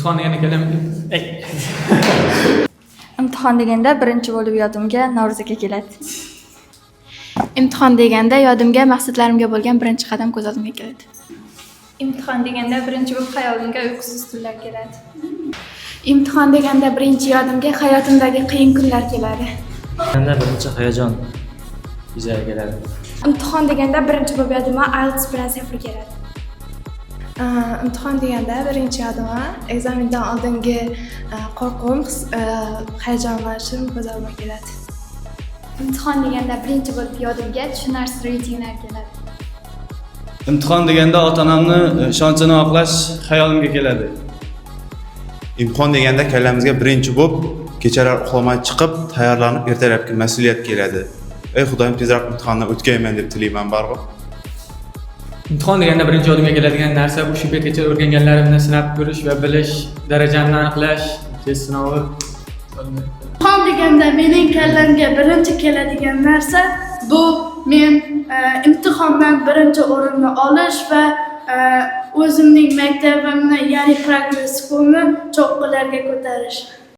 imtihon deganda kelam. Imtihon deganda birinchi bo'lib yodimga Navro'z aka keladi. Imtihon deganda yodimga maqsadlarimga bo'lgan birinchi qadam ko'z oldimga keladi. Imtihon deganda birinchi bo'lib hayolimga uyqusiz tunlar keladi. Imtihon deganda birinchi yodimga hayotimdagi qiyin kunlar keladi. Deganda birinchi hayajon yuzaga keladi. Imtihon deganda birinchi bo'lib yodimga IELTS bilan 0 keladi. Imtihon deganda birinchi yodimga ekzamendan oldingi qo'rquvim, hayajonlanishim ko'z oldimga keladi. Imtihon deganda birinchi bo'lib yodimga tushunarsiz reytinglar keladi. Imtihon deganda ota-onamni ishonchini oqlash xayolimga keladi. Imtihon deganda kallamizga birinchi bo'lib kechalar uxlamay chiqib, tayyorlanib ertalabki mas'uliyat keladi. Ey Xudoyim tezroq imtihondan o'tkayman deb tilayman baribir. Imtihon deganda birinchi yodimga keladigan narsa o'sha paytgacha o'rganganlarimni sinab ko'rish va bilish, darajamni aniqlash, test sinovi. Imtihon deganda mening kallamga birinchi keladigan narsa bu men imtihondan birinchi o'rinni olish va o'zimning maktabimni, ya'ni progress schoolni cho'qqilarga ko'tarish.